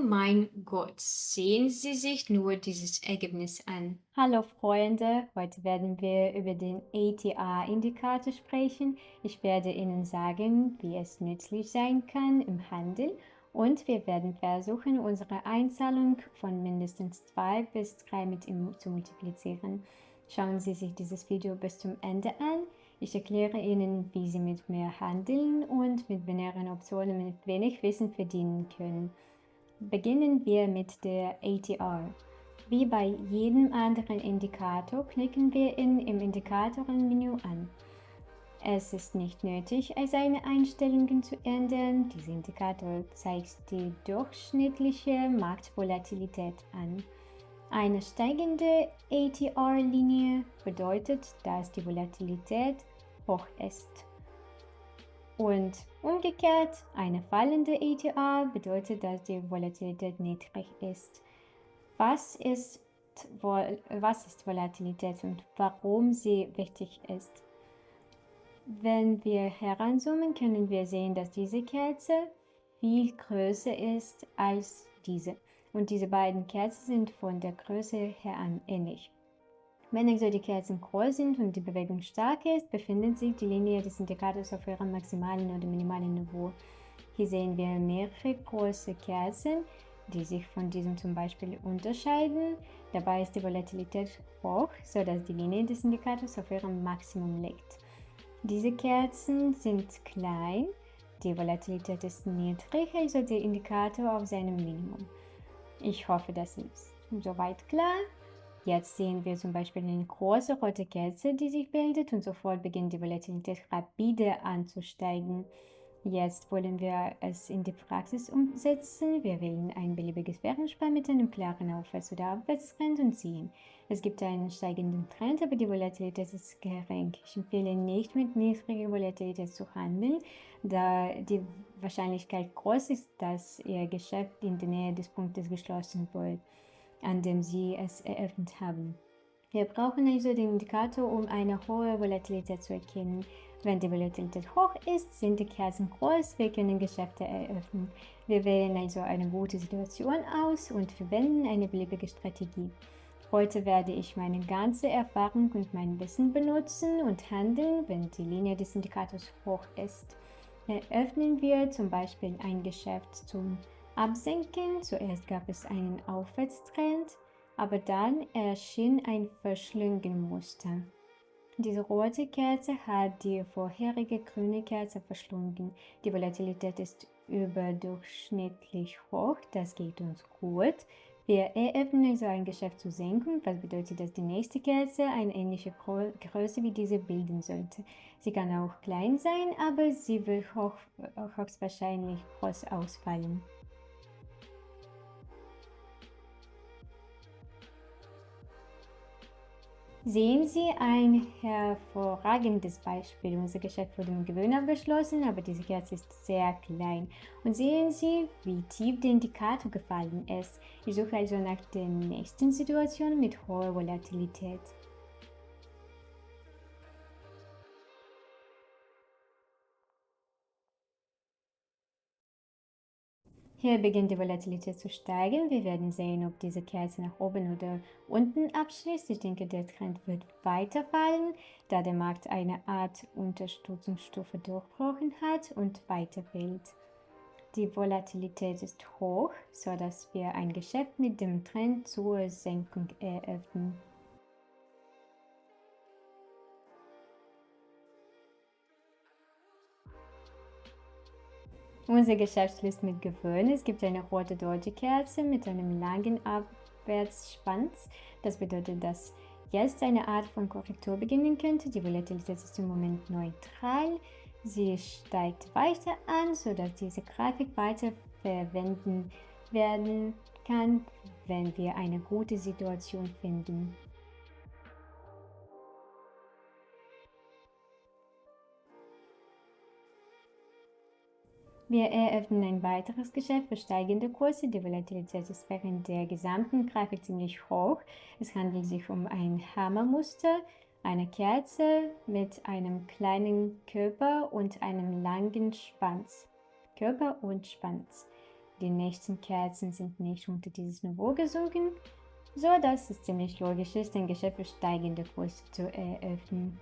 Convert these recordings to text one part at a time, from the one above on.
mein Gott, sehen Sie sich nur dieses Ergebnis an. Hallo Freunde, heute werden wir über den ATR-Indikator sprechen. Ich werde Ihnen sagen, wie es nützlich sein kann im Handel und wir werden versuchen, unsere Einzahlung von mindestens 2 bis 3 mit ihm zu multiplizieren. Schauen Sie sich dieses Video bis zum Ende an. Ich erkläre Ihnen, wie Sie mit mehr Handeln und mit binären Optionen mit wenig Wissen verdienen können. Beginnen wir mit der ATR. Wie bei jedem anderen Indikator klicken wir ihn im Indikatorenmenü an. Es ist nicht nötig, seine Einstellungen zu ändern. Dieser Indikator zeigt die durchschnittliche Marktvolatilität an. Eine steigende ATR-Linie bedeutet, dass die Volatilität hoch ist. Und umgekehrt, eine fallende ATR bedeutet, dass die Volatilität niedrig ist. Was ist Volatilität und warum sie wichtig ist? Wenn wir heranzoomen, können wir sehen, dass diese Kerze viel größer ist als diese. Und diese beiden Kerzen sind von der Größe her ähnlich. Wenn also die Kerzen groß sind und die Bewegung stark ist, befindet sich die Linie des Indikators auf ihrem maximalen oder minimalen Niveau. Hier sehen wir mehrere große Kerzen, die sich von diesem zum Beispiel unterscheiden. Dabei ist die Volatilität hoch, sodass die Linie des Indikators auf ihrem Maximum liegt. Diese Kerzen sind klein, die Volatilität ist niedrig, also der Indikator auf seinem Minimum. Ich hoffe, das ist soweit klar. Jetzt sehen wir zum Beispiel eine große rote Kerze, die sich bildet und sofort beginnt die Volatilität rapide anzusteigen. Jetzt wollen wir es in die Praxis umsetzen. Wir wählen ein beliebiges Währungspaar mit einem klaren Aufwärts- oder Abwärtstrend und ziehen. Es gibt einen steigenden Trend, aber die Volatilität ist gering. Ich empfehle nicht, mit niedriger Volatilität zu handeln, da die Wahrscheinlichkeit groß ist, dass Ihr Geschäft in der Nähe des Punktes geschlossen wird, an dem Sie es eröffnet haben. Wir brauchen also den Indikator, um eine hohe Volatilität zu erkennen. Wenn die Volatilität hoch ist, sind die Kerzen groß, wir können Geschäfte eröffnen. Wir wählen also eine gute Situation aus und verwenden eine beliebige Strategie. Heute werde ich meine ganze Erfahrung und mein Wissen benutzen und handeln, wenn die Linie des Indikators hoch ist. Eröffnen wir zum Beispiel ein Geschäft zum Absenken. Zuerst gab es einen Aufwärtstrend, aber dann erschien ein Verschlungenmuster. Diese rote Kerze hat die vorherige grüne Kerze verschlungen. Die Volatilität ist überdurchschnittlich hoch, das geht uns gut. Wir eröffnen also ein Geschäft zur Senkung, was bedeutet, dass die nächste Kerze eine ähnliche Größe wie diese bilden sollte. Sie kann auch klein sein, aber sie wird höchstwahrscheinlich groß ausfallen. Sehen Sie ein hervorragendes Beispiel. Unser Geschäft wurde im Gewinn abgeschlossen, aber diese Kerze ist sehr klein. Und sehen Sie, wie tief der Indikator gefallen ist. Ich suche also nach der nächsten Situation mit hoher Volatilität. Hier beginnt die Volatilität zu steigen. Wir werden sehen, ob diese Kerze nach oben oder unten abschließt. Ich denke, der Trend wird weiterfallen, da der Markt eine Art Unterstützungsstufe durchbrochen hat und weiter fällt. Die Volatilität ist hoch, sodass wir ein Geschäft mit dem Trend zur Senkung eröffnen. Unser Geschäft schließt mit Gewinn. Es gibt eine rote deutsche Kerze mit einem langen Abwärtsspanz. Das bedeutet, dass jetzt eine Art von Korrektur beginnen könnte. Die Volatilität ist im Moment neutral. Sie steigt weiter an, sodass diese Grafik weiter verwenden werden kann, wenn wir eine gute Situation finden. Wir eröffnen ein weiteres Geschäft für steigende Kurse. Die Volatilität ist während der gesamten Grafik ziemlich hoch. Es handelt sich um ein Hammermuster, eine Kerze mit einem kleinen Körper und einem langen Schwanz. Körper und Schwanz. die nächsten Kerzen sind nicht unter dieses Niveau gesunken, so dass es ziemlich logisch ist, ein Geschäft für steigende Kurse zu eröffnen.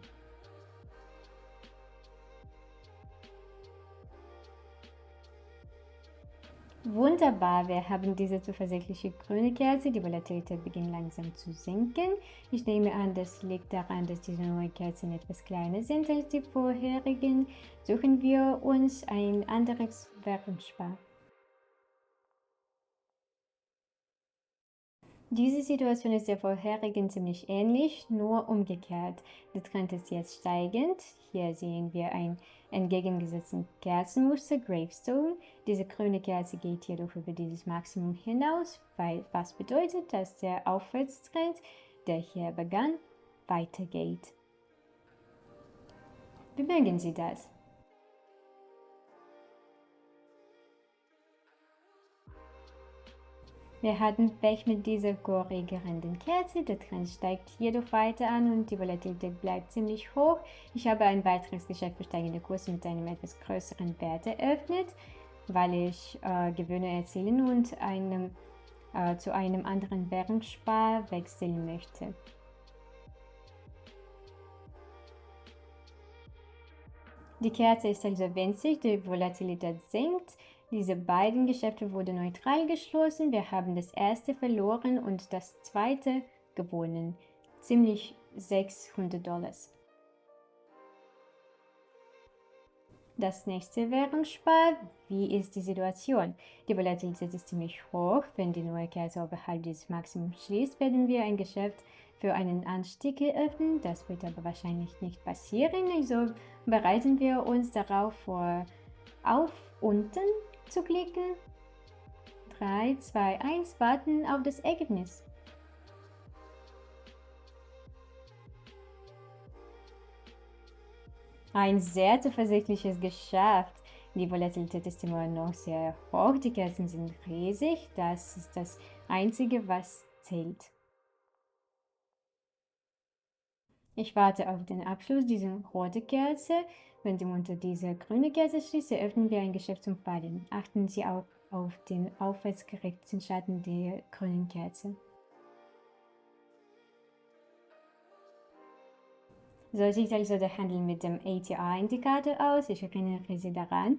Wunderbar, wir haben diese zuversichtliche grüne Kerze. Die Volatilität beginnt langsam zu sinken. Ich nehme an, das liegt daran, dass diese neuen Kerzen etwas kleiner sind als die vorherigen. Suchen wir uns ein anderes Währungspaar. Diese Situation ist der vorherigen ziemlich ähnlich, nur umgekehrt. Der Trend ist jetzt steigend. Hier sehen wir ein entgegengesetztes Kerzenmuster, Gravestone. Diese grüne Kerze geht jedoch über dieses Maximum hinaus, was bedeutet, dass der Aufwärtstrend, der hier begann, weitergeht. Bemerken Sie das? Wir hatten Pech mit dieser korrigierenden Kerze, der Trend steigt jedoch weiter an und die Volatilität bleibt ziemlich hoch. Ich habe ein weiteres Geschäft für steigende Kurse mit einem etwas größeren Wert eröffnet, weil ich Gewinne erzielen und zu einem anderen Währungspaar wechseln möchte. Die Kerze ist also winzig, die Volatilität sinkt. Diese beiden Geschäfte wurden neutral geschlossen. Wir haben das erste verloren und das zweite gewonnen. Ziemlich $600. Das nächste Währungspaar. Wie ist die Situation? Die Volatilität ist ziemlich hoch. Wenn die neue Kerze oberhalb dieses Maximums schließt, werden wir ein Geschäft für einen Anstieg eröffnen. Das wird aber wahrscheinlich nicht passieren. Also bereiten wir uns darauf vor, auf unten zu klicken. 3, 2, 1, warten auf das Ergebnis. Ein sehr zuversichtliches Geschäft. Die Volatilität ist immer noch sehr hoch, die Kerzen sind riesig. Das ist das Einzige, was zählt. Ich warte auf den Abschluss dieser roten Kerze. Wenn sie unter diese grüne Kerze schließt, eröffnen wir ein Geschäft zum Fallen. Achten Sie auch auf den aufwärts gerichteten Schatten der grünen Kerze. So sieht also der Handel mit dem ATR-Indikator aus. Ich erinnere Sie daran,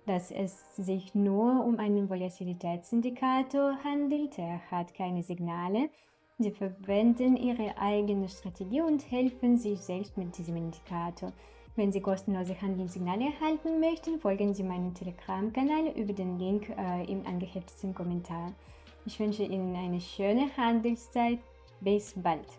dass es sich nur um einen Volatilitätsindikator handelt. Er hat keine Signale. Sie verwenden Ihre eigene Strategie und helfen sich selbst mit diesem Indikator. Wenn Sie kostenlose Handelssignale erhalten möchten, folgen Sie meinem Telegram-Kanal über den Link im angehefteten Kommentar. Ich wünsche Ihnen eine schöne Handelszeit. Bis bald!